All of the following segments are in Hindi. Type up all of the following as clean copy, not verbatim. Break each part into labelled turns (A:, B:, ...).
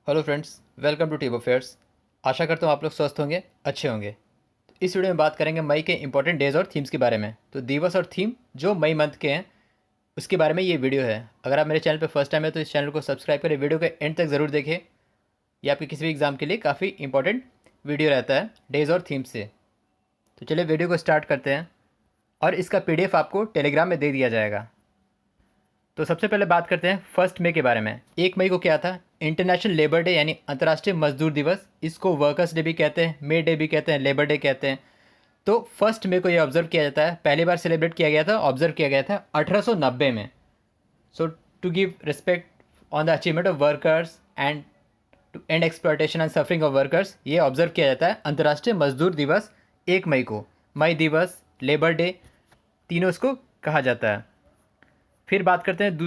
A: Hello friends, welcome to team affairs. आशा करता हूँ आप लोग स्वस्थ होंगे, अच्छे होंगे। तो इस वीडियो में बात करेंगे मई के इंपॉर्टेंट डेज और थीम्स के बारे में। तो दिवस और थीम जो मई मंथ के हैं उसके बारे में ये वीडियो है। अगर आप मेरे चैनल पर फर्स्ट टाइम है तो इस चैनल को सब्सक्राइब करें, वीडियो के एंड तक ज़रूर देखें। ये आपके किसी भी एग्जाम के लिए काफ़ी इंपॉर्टेंट वीडियो रहता है डेज और थीम्स से। तो चलिए वीडियो को स्टार्ट करते हैं और इसका PDF आपको टेलीग्राम में दे दिया जाएगा। तो सबसे पहले बात करते हैं 1 मई के बारे में। 1 मई को क्या था? इंटरनेशनल लेबर डे यानी अंतर्राष्ट्रीय मजदूर दिवस। इसको वर्कर्स डे भी कहते हैं, मे डे भी कहते हैं, लेबर डे कहते हैं। तो 1 मई को ये ऑब्जर्व किया जाता है। पहली बार सेलिब्रेट किया गया था, ऑब्जर्व किया गया था 1890 में। So to give respect on the achievement of workers and to end exploitation and suffering of workers, ये ऑब्जर्व किया जाता है अंतर्राष्ट्रीय मजदूर दिवस 1 मई को। मई दिवस, लेबर डे, तीनों इसको कहा जाता है। फिर बात करते हैं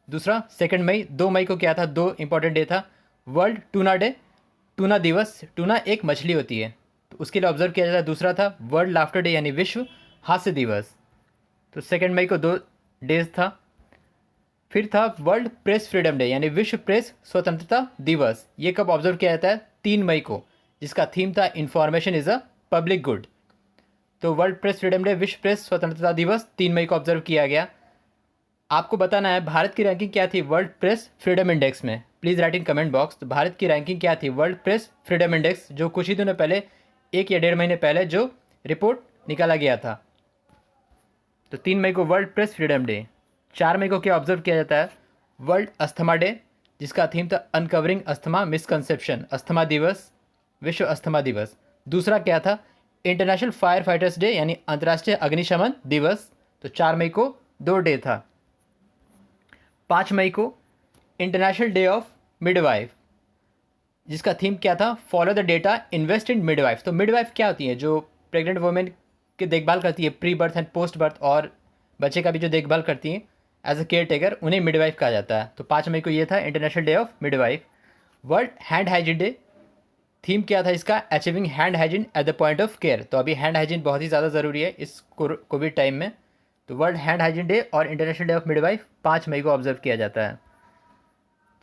A: दूसरा 2 मई। 2 मई को क्या था? दो इंपॉर्टेंट डे था। वर्ल्ड टूना डे, टूना दिवस। टूना एक मछली होती है तो उसके लिए ऑब्जर्व किया जाता है। दूसरा था वर्ल्ड लाफ्टर डे यानी विश्व हास्य दिवस। तो 2 मई को दो डेज था। फिर था वर्ल्ड प्रेस फ्रीडम डे यानी विश्व प्रेस स्वतंत्रता दिवस। ये कब ऑब्जर्व किया जाता है? 3 मई को, जिसका थीम था information is a public good. तो वर्ल्ड प्रेस फ्रीडम डे, विश्व प्रेस स्वतंत्रता दिवस 3 मई को ऑब्जर्व किया गया। आपको बताना है भारत की रैंकिंग क्या थी वर्ल्ड प्रेस फ्रीडम इंडेक्स में। Please write in comment box. तो भारत की रैंकिंग क्या थी वर्ल्ड प्रेस फ्रीडम इंडेक्स, जो कुछ ही दिनों पहले, 1 या 1.5 महीने पहले जो रिपोर्ट निकाला गया था। तो 3 मई को वर्ल्ड प्रेस फ्रीडम डे। 4 मई को क्या ऑब्जर्व किया जाता है? वर्ल्ड अस्थमा डे, जिसका थीम था अनकवरिंग अस्थमा मिसकंसेप्शन, अस्थमा दिवस, विश्व अस्थमा दिवस। दूसरा क्या था? इंटरनेशनल फायर फाइटर्स डे यानी अंतर्राष्ट्रीय अग्निशमन दिवस। तो 4 मई को दो डे था। 5 मई को इंटरनेशनल डे ऑफ मिडवाइफ, जिसका थीम क्या था? Follow the data, invest in midwife. तो मिडवाइफ क्या होती है? जो प्रेग्नेंट वुमेन की देखभाल करती है, pre birth and post birth, और बच्चे का भी जो देखभाल करती हैं एज अ केयर टेकर, उन्हें मिडवाइफ कहा जाता है। तो 5 मई को ये था international day of midwife. World hand hygiene day, theme क्या था इसका? Achieving hand hygiene at the point of care. तो अभी हैंड हाइजीन बहुत ही ज़्यादा ज़रूरी है इस कोविड टाइम में। तो वर्ल्ड हैंड हाइजीन डे और इंटरनेशनल डे ऑफ मिडवाइफ 5 मई को ऑब्जर्व किया जाता है।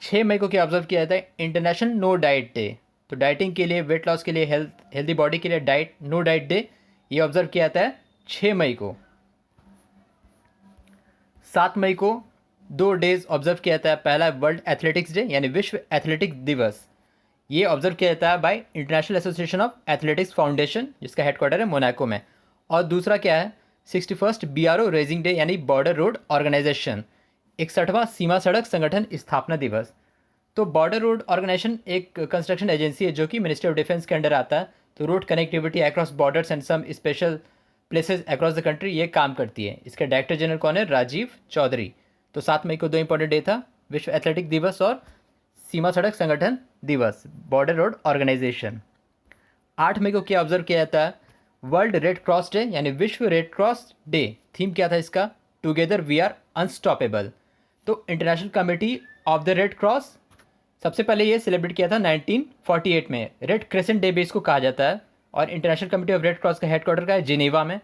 A: 6 मई को क्या ऑब्जर्व किया जाता है? International no diet day. तो डाइटिंग के लिए, वेट लॉस के लिए, हेल्दी बॉडी के लिए डाइट, नो डाइट डे, ये ऑब्जर्व किया जाता है 6 मई को। 7 मई को दो डेज ऑब्जर्व किया जाता है। पहला वर्ल्ड एथलेटिक्स डे यानी विश्व एथलेटिक्स दिवस। ये ऑब्जर्व किया जाता है by international association of athletics foundation, जिसका हेडक्वार्टर है मोनाको में। और दूसरा क्या है? 61st BRO रेजिंग डे यानी बॉर्डर रोड ऑर्गेनाइजेशन, 61वां सीमा सड़क संगठन स्थापना दिवस। तो बॉर्डर रोड ऑर्गेनाइजेशन एक कंस्ट्रक्शन एजेंसी है जो कि मिनिस्ट्री ऑफ डिफेंस के अंडर आता है। तो road connectivity across borders and some special places across the country ये काम करती है। इसके डायरेक्टर जनरल कौन है? राजीव चौधरी। तो 7 मई को दो इंपॉर्टेंट डे था, विश्व एथलेटिक दिवस और सीमा सड़क संगठन दिवस, बॉर्डर रोड ऑर्गेनाइजेशन। 8 मई को क्या ऑब्जर्व किया जाता है? वर्ल्ड रेड क्रॉस डे यानी विश्व रेड क्रॉस डे। थीम क्या था इसका? Together we are unstoppable. तो international committee of the red cross, सबसे पहले ये सेलिब्रेट किया था 1948 में। रेड क्रेसेंट डे भी इसको कहा जाता है। और international committee of red cross का हेडक्वार्टर का है जिनेवा में।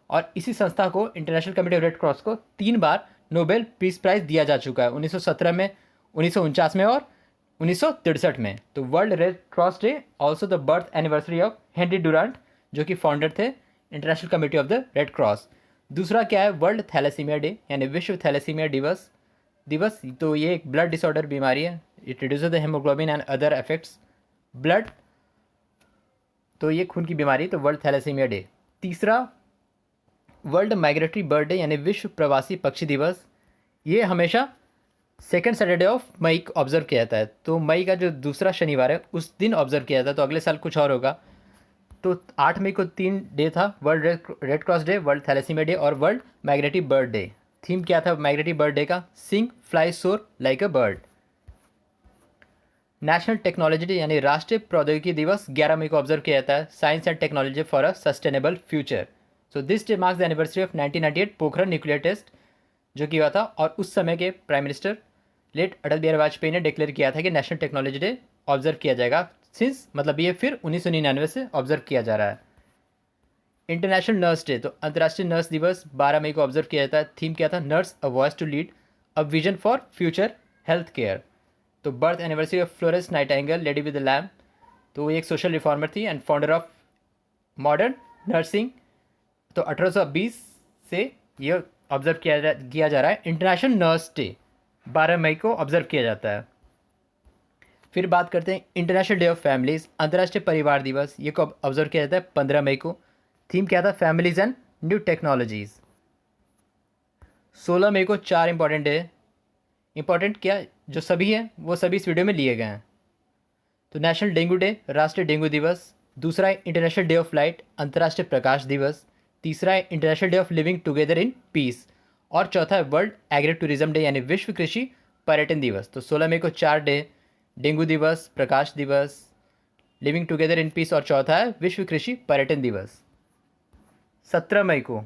A: और इसी संस्था को, international committee of red cross को, 3 बार नोबेल पीस प्राइज दिया जा चुका है, 1917 में, 1949 में और 1963 में। तो world red cross day, also the birth anniversary of Henry Durant, जो कि फाउंडर थे international committee of the red cross. दूसरा क्या है? वर्ल्ड थैलेसीमिया डे यानी विश्व थैलेसीमिया दिवस। तो ये एक ब्लड डिसऑर्डर बीमारी है। It reduces the haemoglobin and other effects blood. तो ये खून की बीमारी, तो वर्ल्ड थैलेसीमिया डे। तीसरा वर्ल्ड माइग्रेटरी बर्ड डे यानी विश्व प्रवासी पक्षी दिवस। ये हमेशा सेकेंड सैटरडे ऑफ मई को ऑब्जर्व किया जाता है। तो मई का जो दूसरा शनिवार है उस दिन ऑब्जर्व किया जाता है। तो अगले साल कुछ और होगा। तो 8 मई को 3 डे था, world red cross day, world thalassemia day और world migratory bird day. Theme क्या था माइग्रेटरी बर्ड डे का? Sing fly soar like a bird. National technology day यानी राष्ट्रीय प्रौद्योगिकी दिवस 11 मई को ऑब्जर्व किया जाता है। Science and technology for a sustainable future. So this day marks the anniversary of 1998 Pokhran nuclear test, जो कि हुआ था। और उस समय के prime minister late Atal Bihari Vajpayee ने डिक्लेयर किया था कि नेशनल टेक्नोलॉजी डे ऑब्जर्व किया जाएगा। सिंस मतलब ये फिर 1999 से ऑब्जर्व किया जा रहा है। इंटरनेशनल नर्स डे, तो अंतर्राष्ट्रीय नर्स दिवस 12 मई को ऑब्जर्व किया जाता है। थीम क्या था? Nurse a voice to lead, a vision for future health care. तो birth anniversary of Florence Nightingale, lady with the lamp, तो वो एक सोशल रिफॉर्मर थी and founder of modern nursing. तो 1820 से ये ऑब्जर्व किया जा रहा है। इंटरनेशनल नर्स डे 12 मई को ऑब्जर्व किया जाता है। फिर बात करते हैं इंटरनेशनल डे ऑफ फैमिलीज़, अंतर्राष्ट्रीय परिवार दिवस, ये कब ऑब्जर्व किया जाता है? 15 मई को। थीम क्या था? Families and new technologies. 16 मई को 4 इंपॉर्टेंट डे, इंपॉर्टेंट क्या जो सभी हैं वो सभी इस वीडियो में लिए गए हैं। तो नेशनल डेंगू डे, राष्ट्रीय डेंगू दिवस। दूसरा है इंटरनेशनल डे ऑफ लाइट, अंतर्राष्ट्रीय प्रकाश दिवस। तीसरा है international day of living together in peace. और चौथा है वर्ल्ड एग्री टूरिज्म डे यानी विश्व कृषि पर्यटन दिवस। तो 16 मई को 4 डे, डेंगू दिवस, प्रकाश दिवस, लिविंग टुगेदर इन पीस और चौथा है विश्व कृषि पर्यटन दिवस। 17 मई को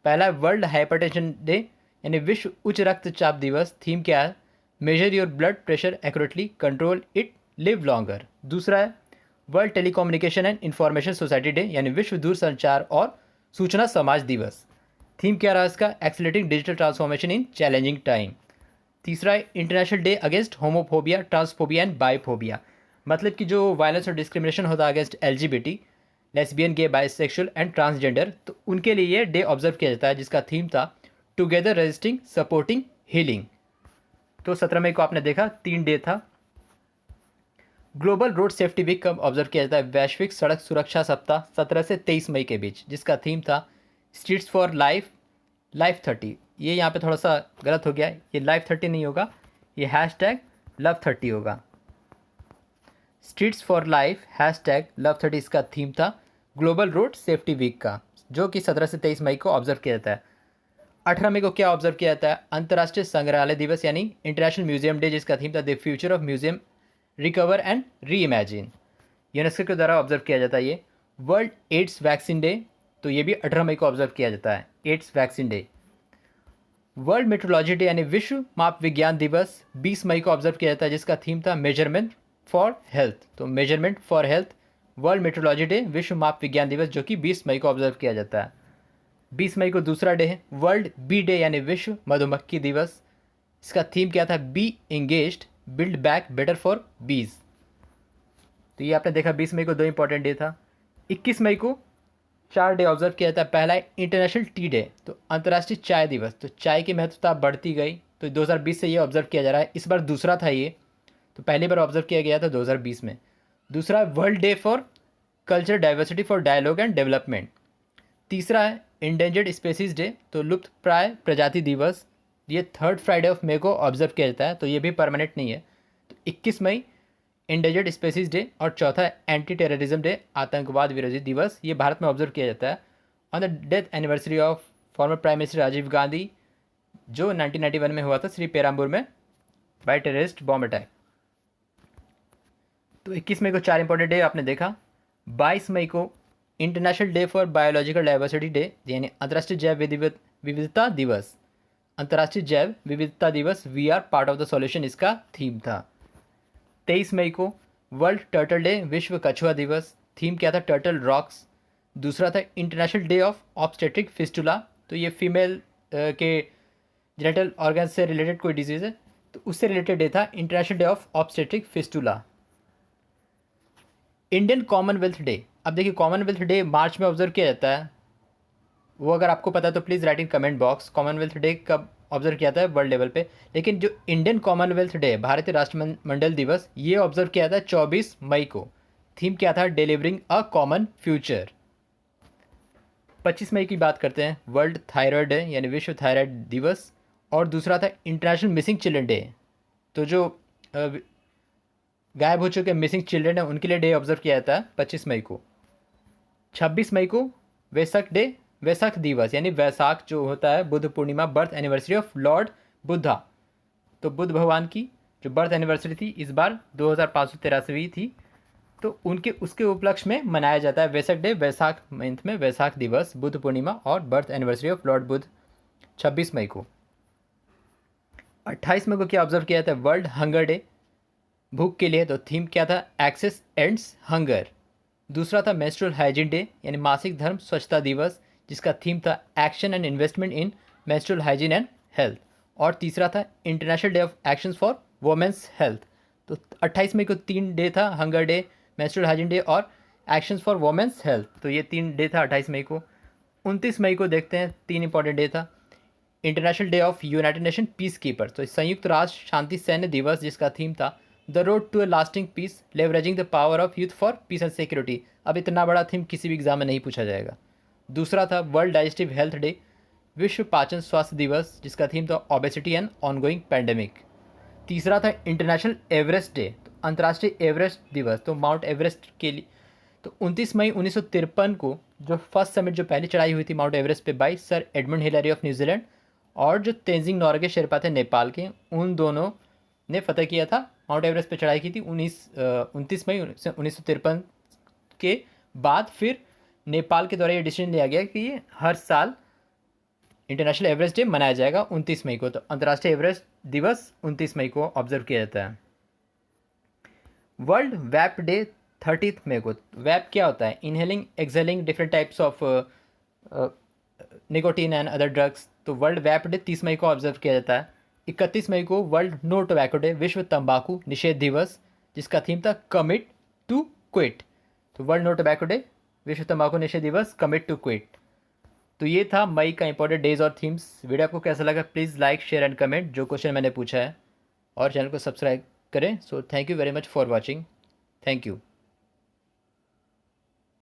A: पहला है वर्ल्ड हाइपरटेंशन डे यानी विश्व उच्च रक्तचाप दिवस। थीम क्या है? Major your blood pressure accurately, control it, live longer. दूसरा है world telecommunication and information society day यानी विश्व दूरसंचार और सूचना समाज दिवस। थीम क्या रहा इसका? Accelerating digital transformation in challenging time. तीसरा है international day against homophobia, transphobia and biphobia, मतलब कि जो वायलेंस और डिस्क्रिमिनेशन होता है against LGBT, lesbian, gay, bisexual and transgender, तो उनके लिए ये डे ऑब्जर्व किया जाता है, जिसका थीम था टुगेदर रेजिस्टिंग सपोर्टिंग हीलिंग। तो 17 मई को आपने देखा 3 डे था। ग्लोबल रोड सेफ्टी वीक कब ऑब्जर्व किया जाता है? वैश्विक सड़क सुरक्षा सप्ताह 17 से 23 मई के बीच, जिसका थीम था स्ट्रीट्स फॉर लाइफ, लाइफ 30। ये यहाँ पे थोड़ा सा गलत हो गया है, ये लाइफ 30 नहीं होगा, ये हैशटैग लव 30 होगा। Streets for life hashtag love 30 इसका थीम था ग्लोबल रोड सेफ्टी वीक का, जो कि 17 से 23 मई को ऑब्जर्व किया जाता है। 18 मई को क्या ऑब्जर्व किया जाता है? अंतर्राष्ट्रीय संग्रहालय दिवस यानी इंटरनेशनल म्यूजियम डे, जिसका थीम था the future of museum, recover and re imagine. UNESCO के द्वारा ऑब्जर्व किया जाता है ये। वर्ल्ड एड्स वैक्सीन डे, तो ये भी 18 मई को ऑब्जर्व किया जाता है, AIDS vaccine day. World metrology day यानी विश्व माप विज्ञान दिवस 20 मई को ऑब्जर्व किया जाता है, जिसका थीम था मेजरमेंट फॉर हेल्थ। तो measurement for health, world metrology day, विश्व माप विज्ञान दिवस, जो कि 20 मई को ऑब्जर्व किया जाता है। 20 मई को दूसरा डे है वर्ल्ड बी डे यानी विश्व मधुमक्खी दिवस। इसका थीम क्या था? Be engaged, build back better for bees. तो ये आपने देखा 20 मई को 2 इंपॉर्टेंट डे था। 21 मई को 4 डे ऑब्जर्व किया जाता है। पहला है इंटरनेशनल टी डे, तो अंतर्राष्ट्रीय चाय दिवस, तो चाय की महत्वता बढ़ती गई, तो 2020 से ये ऑब्जर्व किया जा रहा है। इस बार दूसरा था ये, तो पहली बार ऑब्जर्व किया गया था 2020 में। दूसरा world day for culture diversity for dialogue and development. तीसरा है इंडेंजर्ड स्पेसीज डे, तो लुप्त प्राय प्रजाति दिवस, ये 3rd फ्राइडे ऑफ मई को ऑब्जर्व किया जाता है, तो ये भी परमानेंट नहीं है। तो 21 मई इंडेंजर्ड स्पेसीज डे और चौथा है एंटी टेररिज्म डे, आतंकवाद विरोधी दिवस, ये भारत में ऑब्जर्व किया जाता है on the death anniversary of former prime minister Rajiv Gandhi, जो 1991 में हुआ था श्री पेराम्बूर में बाय टेररिस्ट बॉम्ब अटैक। तो 21 मई को 4 इंपॉर्टेंट डे आपने देखा। 22 मई को international day for biological diversity day यानी अंतर्राष्ट्रीय जैव विविधता दिवस, अंतर्राष्ट्रीय जैव विविधता दिवस, we are part of the solution, इसका थीम था। 23 मई को वर्ल्ड टर्टल डे, विश्व कछुआ दिवस, थीम क्या था? Turtle rocks. दूसरा था international day of obstetric fistula, तो ये फीमेल के जेनिटल ऑर्गन से रिलेटेड कोई डिजीज़ है, तो उससे रिलेटेड डे था international day of obstetric fistula. Indian Commonwealth day, अब देखिए कॉमनवेल्थ डे मार्च में ऑब्जर्व किया जाता है, वो अगर आपको पता है तो please write in comment box Commonwealth day कब ऑब्जर्व किया जाता है वर्ल्ड लेवल पे। लेकिन जो इंडियन कॉमनवेल्थ डे, भारतीय राष्ट्रमंडल दिवस, ये ऑब्जर्व किया था 24 मई को। थीम क्या था? Delivering a common future. 25 मई की बात करते हैं, वर्ल्ड थायराइड डे यानी विश्व थायराइड दिवस, और दूसरा था इंटरनेशनल मिसिंग चिल्ड्रन डे, तो जो गायब हो चुके मिसिंग चिल्ड्रन है उनके लिए डे ऑब्जर्व किया जाता है 25 मई को। 26 मई को वेसक डे, वैसाख दिवस यानी वैसाख जो होता है Buddha Purnima, birth anniversary of lord Buddha, तो बुद्ध भगवान की जो बर्थ एनिवर्सरी थी इस बार 2583वीं थी, तो उनके उसके उपलक्ष्य में मनाया जाता है वैसाख डे, वैसाख मंथ में वैसाख दिवस, बुद्ध पूर्णिमा और birth anniversary of Lord Buddha 26 मई को। 28 मई को क्या ऑब्जर्व किया जाता है? वर्ल्ड हंगर डे, भूख के लिए, तो थीम क्या था? Access ends hunger. दूसरा था मेंस्ट्रुअल हाइजीन डे यानी मासिक धर्म स्वच्छता दिवस, जिसका थीम था action and investment in menstrual hygiene and health. और तीसरा था international day of action for women's health, तो 28 मई को 3 डे था, hunger day, menstrual hygiene day और एक्शंस फॉर वोमेंस हेल्थ। तो ये 3 डे था 28 मई को। 29 मई को देखते हैं, 3 इंपॉर्टेंट डे था। International day of United Nation peacekeeper, तो संयुक्त राष्ट्र शांति सैन्य दिवस, जिसका थीम था the road to a lasting peace leveraging the power of youth for peace and security. अब इतना बड़ा थीम किसी भी एग्जाम में नहीं पूछा जाएगा। दूसरा था वर्ल्ड डाइजेस्टिव हेल्थ डे, विश्व पाचन स्वास्थ्य दिवस, जिसका थीम था ओबेसिटी एंड ऑनगोइंग पैंडेमिक। तीसरा था इंटरनेशनल एवरेस्ट डे, तो अंतर्राष्ट्रीय एवरेस्ट दिवस, तो माउंट एवरेस्ट के लिए। तो 29 मई 1953 को जो फर्स्ट समिट, जो पहली चढ़ाई हुई थी माउंट एवरेस्ट पे by sir Edmund Hillary of New Zealand और जो तेंजिंग नोर्गे शेरपा थे नेपाल के, उन दोनों ने फतेह किया था, माउंट एवरेस्ट पे चढ़ाई की थी 29 मई 1953 के बाद। फिर नेपाल के द्वारा ये डिसीजन लिया गया कि ये हर साल इंटरनेशनल एवरेस्ट डे मनाया जाएगा 29 मई को। तो अंतर्राष्ट्रीय एवरेस्ट दिवस 29 मई को ऑब्जर्व किया जाता है। वर्ल्ड वैप डे 30 मई को। वैप क्या होता है? Inhaling exhaling different types of nicotine and other drugs. तो वर्ल्ड वैप डे 30 मई को ऑब्जर्व किया जाता है। 31 मई को वर्ल्ड नो टोबैको डे, विश्व तंबाकू निषेध दिवस, जिसका थीम था कमिट टू क्विट। तो वर्ल्ड नो टोबैको डे, विश्व तंबाकू निषेध दिवस, कमिट टू क्विट। तो ये था मई का इंपॉर्टेंट डेज और थीम्स। वीडियो आपको कैसा लगा please like share and comment जो क्वेश्चन मैंने पूछा है, और चैनल को सब्सक्राइब करें। So thank you very much for watching. Thank you.